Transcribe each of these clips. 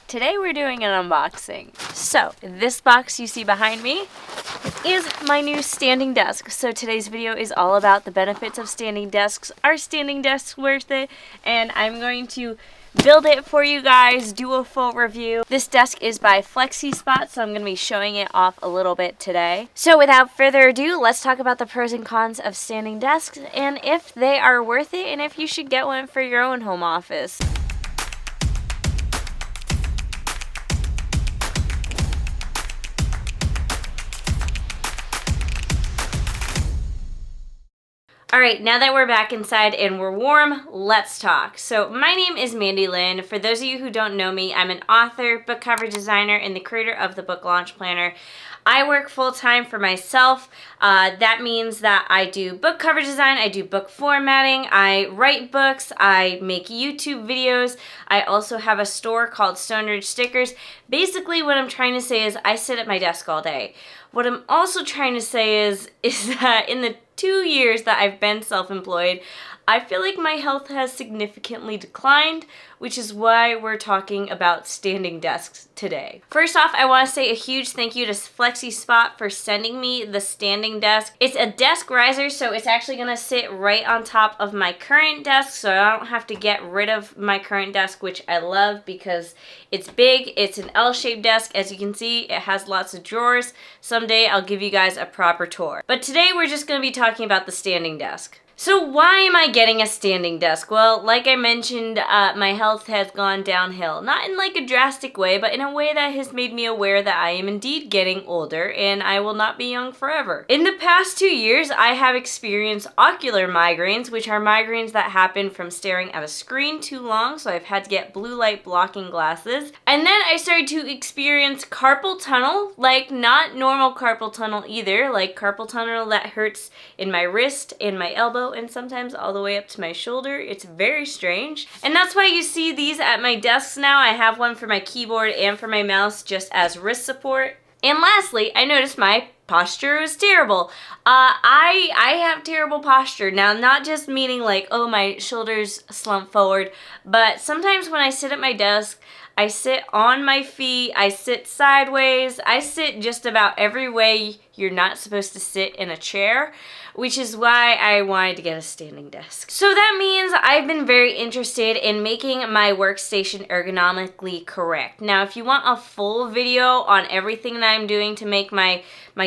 Today we're doing an unboxing. So, this box you see behind me is my new standing desk. So today's video is all about the benefits of standing desks. Are standing desks worth it? And I'm going to build it for you guys, do a full review. This desk is by Flexispot, so I'm going to be showing it off a little bit today. So without further ado, let's talk about the pros and cons of standing desks and if they are worth it and if you should get one for your own home office. Alright, now that we're back inside and we're warm, let's talk. So my name is Mandi Lynn. For those of you who don't know me, I'm an author, book cover designer, and the creator of the Book Launch Planner. I work full-time for myself. That means that I do book cover design, I do book formatting, I write books, I make YouTube videos. I also have a store called Stone Ridge Stickers. Basically, what I'm trying to say is I sit at my desk all day. What I'm also trying to say is that in the 2 years that I've been self-employed, I feel like my health has significantly declined, which is why we're talking about standing desks today. First off, I want to say a huge thank you to Flexispot for sending me the standing desk. It's a desk riser, so it's actually going to sit right on top of my current desk, so I don't have to get rid of my current desk, which I love because it's big. It's an L-shaped desk. As you can see, it has lots of drawers. Someday I'll give you guys a proper tour. But today we're just going to be talking about the standing desk. So why am I getting a standing desk? Well, like I mentioned, my health has gone downhill. Not in like a drastic way, but in a way that has made me aware that I am indeed getting older and I will not be young forever. In the past 2 years, I have experienced ocular migraines, which are migraines that happen from staring at a screen too long, so I've had to get blue light blocking glasses. And then I started to experience carpal tunnel, like not normal carpal tunnel either, like carpal tunnel that hurts in my wrist, in my elbow, and sometimes all the way up to my shoulder. It's very strange. And that's why you see these at my desks now. I have one for my keyboard and for my mouse just as wrist support. And lastly, I noticed my posture is terrible. I have terrible posture. Now, not just meaning like, oh, my shoulders slump forward, but sometimes when I sit at my desk, I sit on my feet, I sit sideways, I sit just about every way you're not supposed to sit in a chair, which is why I wanted to get a standing desk. So that means I've been very interested in making my workstation ergonomically correct. Now, if you want a full video on everything that I'm doing to make my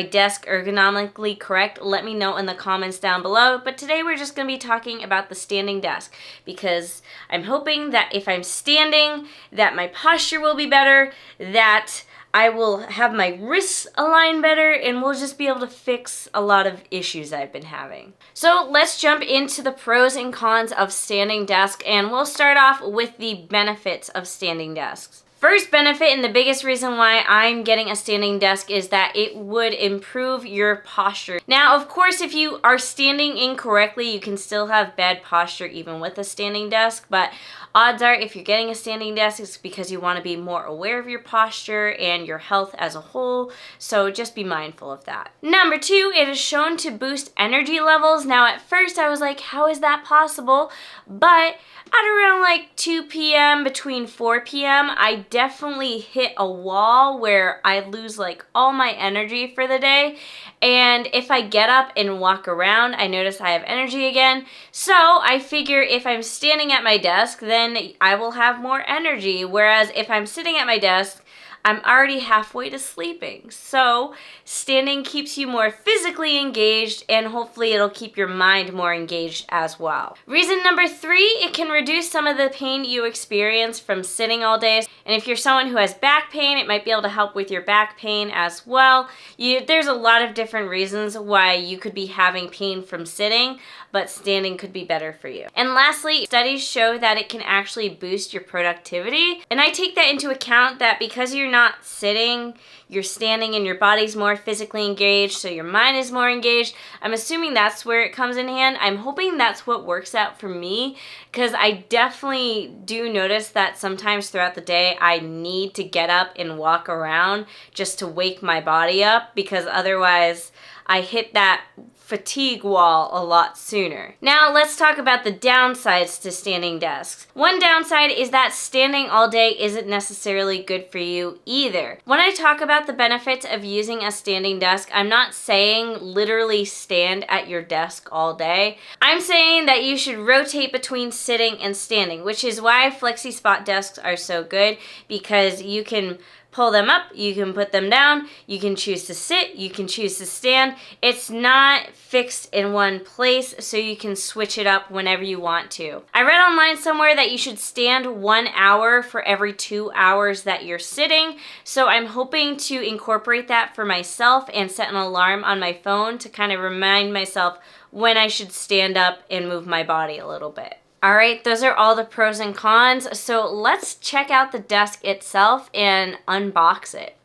desk ergonomically correct, let me know in the comments down below. But today we're just going to be talking about the standing desk because I'm hoping that if I'm standing, that my posture will be better, that I will have my wrists aligned better, and we'll just be able to fix a lot of issues I've been having. So let's jump into the pros and cons of standing desk, and we'll start off with the benefits of standing desks. First benefit and the biggest reason why I'm getting a standing desk is that it would improve your posture. Now, of course, if you are standing incorrectly, you can still have bad posture even with a standing desk, but odds are if you're getting a standing desk, it's because you want to be more aware of your posture and your health as a whole, so just be mindful of that. Number two, it is shown to boost energy levels. Now, at first I was like, how is that possible? But at around like 2 p.m. between 4 p.m., I definitely hit a wall where I lose like all my energy for the day. And if I get up and walk around, I notice I have energy again. So I figure if I'm standing at my desk, then I will have more energy. Whereas if I'm sitting at my desk, I'm already halfway to sleeping. So standing keeps you more physically engaged and hopefully it'll keep your mind more engaged as well. Reason number three, it can reduce some of the pain you experience from sitting all day. And if you're someone who has back pain, it might be able to help with your back pain as well. There's a lot of different reasons why you could be having pain from sitting, but standing could be better for you. And lastly, studies show that it can actually boost your productivity. And I take that into account that because you're not sitting, you're standing and your body's more physically engaged, so your mind is more engaged. I'm assuming that's where it comes in hand. I'm hoping that's what works out for me because I definitely do notice that sometimes throughout the day I need to get up and walk around just to wake my body up because otherwise I hit that fatigue wall a lot sooner. Now let's talk about the downsides to standing desks. One downside is that standing all day isn't necessarily good for you either. When I talk about the benefits of using a standing desk, I'm not saying literally stand at your desk all day. I'm saying that you should rotate between sitting and standing, which is why Flexispot desks are so good, because you can pull them up, you can put them down, you can choose to sit, you can choose to stand. It's not fixed in one place, so you can switch it up whenever you want to. I read online somewhere that you should stand 1 hour for every 2 hours that you're sitting, so I'm hoping to incorporate that for myself and set an alarm on my phone to kind of remind myself when I should stand up and move my body a little bit. All right, those are all the pros and cons. So let's check out the desk itself and unbox it.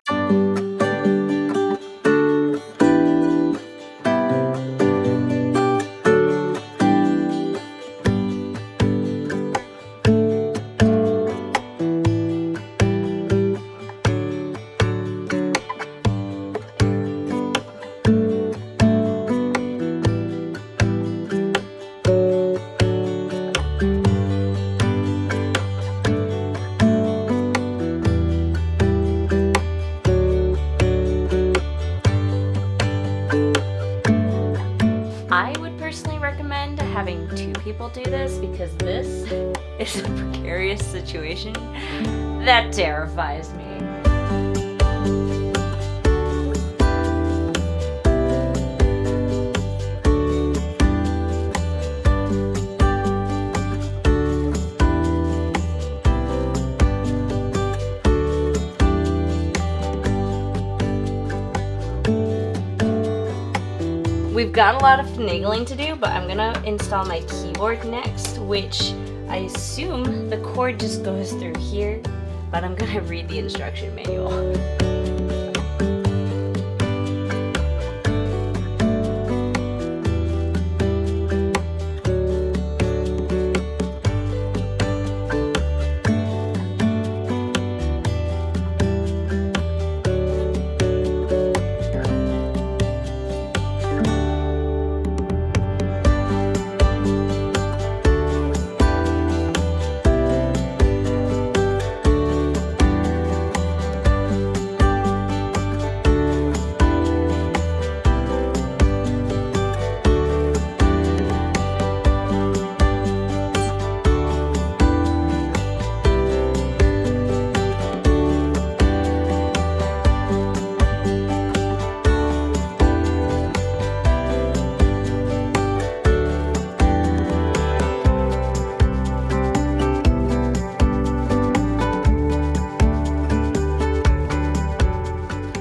I would personally recommend having 2 people do this, because this is a precarious situation that terrifies me. We've got a lot of finagling to do, but I'm gonna install my keyboard next, which I assume the cord just goes through here, but I'm gonna read the instruction manual.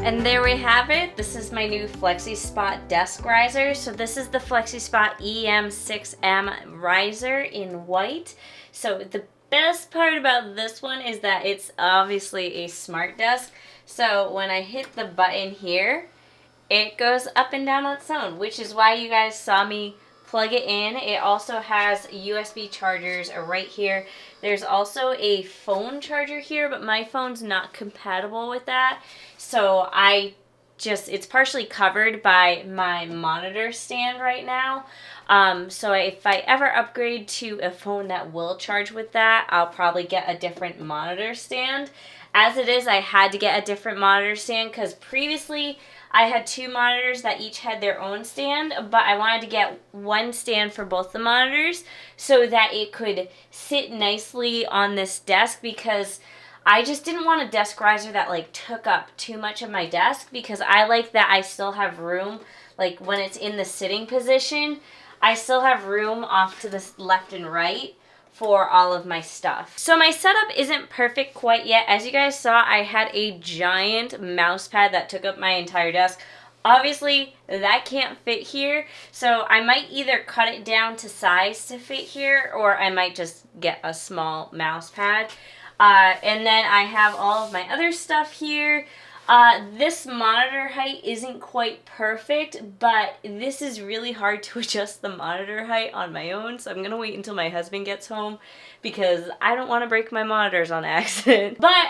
And there we have it. This is my new Flexispot desk riser. So this is the Flexispot EM6M riser in white. So the best part about this one is that it's obviously a smart desk. So when I hit the button here, it goes up and down on its own, which is why you guys saw me plug it in. It also has USB chargers right here. There's also a phone charger here, but my phone's not compatible with that. So it's partially covered by my monitor stand right now. So if I ever upgrade to a phone that will charge with that, I'll probably get a different monitor stand. As it is, I had to get a different monitor stand because previously I had 2 monitors that each had their own stand, but I wanted to get one stand for both the monitors so that it could sit nicely on this desk, because I just didn't want a desk riser that took up too much of my desk, because I like that I still have room, when it's in the sitting position, I still have room off to the left and right for all of my stuff. So my setup isn't perfect quite yet. As you guys saw, I had a giant mouse pad that took up my entire desk. Obviously, that can't fit here, so I might either cut it down to size to fit here, or I might just get a small mouse pad. And then I have all of my other stuff here. This monitor height isn't quite perfect, but this is really hard to adjust the monitor height on my own, so I'm going to wait until my husband gets home because I don't want to break my monitors on accident. But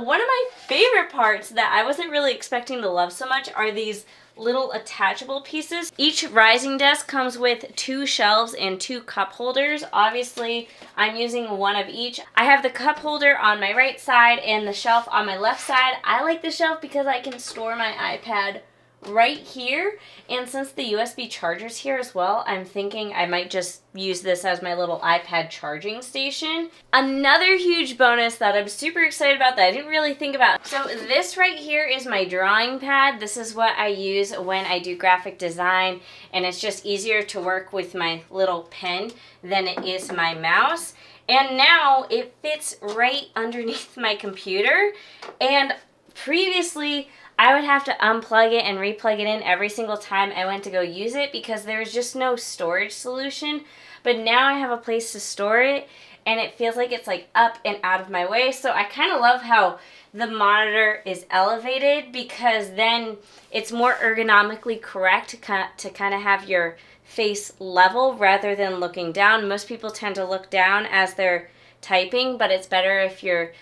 one of my favorite parts that I wasn't really expecting to love so much are these little attachable pieces. Each rising desk comes with 2 shelves and 2 cup holders. Obviously, I'm using one of each. I have the cup holder on my right side and the shelf on my left side. I like the shelf because I can store my iPad right here, and since the USB charger's here as well, I'm thinking I might just use this as my little iPad charging station. Another huge bonus that I'm super excited about that I didn't really think about. So this right here is my drawing pad. This is what I use when I do graphic design, and it's just easier to work with my little pen than it is my mouse. And now it fits right underneath my computer, and previously I would have to unplug it and replug it in every single time I went to go use it because there was just no storage solution. But now I have a place to store it, and it feels like it's like up and out of my way. So I kind of love how the monitor is elevated because then it's more ergonomically correct to kind of have your face level rather than looking down. Most people tend to look down as they're typing, but it's better if your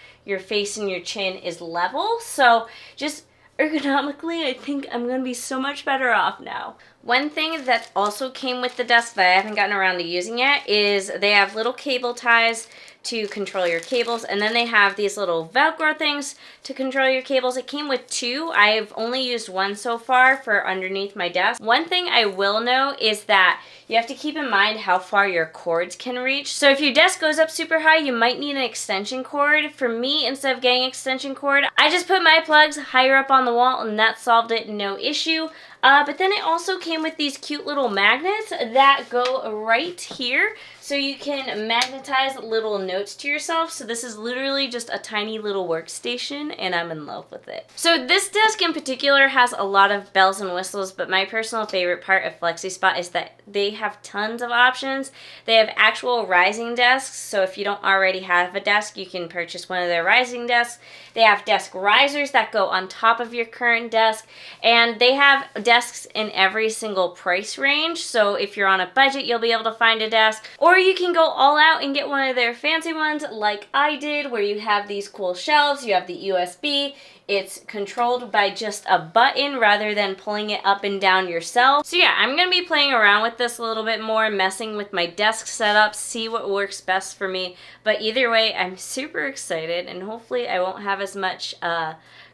face and your chin is level. So just ergonomically, I think I'm going to be so much better off now. One thing that also came with the desk that I haven't gotten around to using yet is they have little cable ties to control your cables, and then they have these little Velcro things to control your cables. It came with 2. I've only used 1 so far for underneath my desk. One thing I will know is that you have to keep in mind how far your cords can reach. So if your desk goes up super high, you might need an extension cord. For me, instead of getting extension cord, I just put my plugs higher up on the wall, and that solved it, no issue. But then it also came with these cute little magnets that go right here, so you can magnetize little notes to yourself. So this is literally just a tiny little workstation, and I'm in love with it. So this desk in particular has a lot of bells and whistles, but my personal favorite part of Flexispot is that they have tons of options. They have actual rising desks, so if you don't already have a desk, you can purchase one of their rising desks. They have desk risers that go on top of your current desk, and they have desks in every single price range. So if you're on a budget, you'll be able to find a desk, or you can go all out and get one of their fancy ones like I did, where you have these cool shelves, you have the USB, it's controlled by just a button rather than pulling it up and down yourself. So yeah, I'm going to be playing around with this a little bit more, messing with my desk setup, see what works best for me. But either way, I'm super excited, and hopefully I won't have as much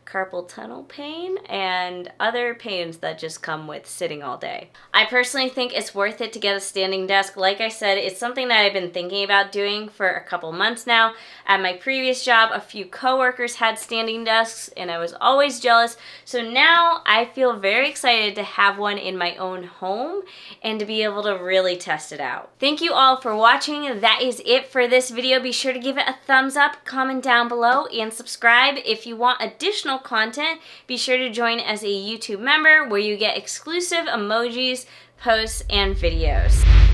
carpal tunnel pain and other pains that just come with sitting all day. I personally think it's worth it to get a standing desk. Like I said, it's something that I've been thinking about doing for a couple months now. At my previous job, a few coworkers had standing desks, and I was always jealous. So now I feel very excited to have one in my own home and to be able to really test it out. Thank you all for watching. That is it for this video. Be sure to give it a thumbs up, comment down below, and subscribe. If you want additional content, be sure to join as a YouTube member where you get exclusive emojis, posts, and videos.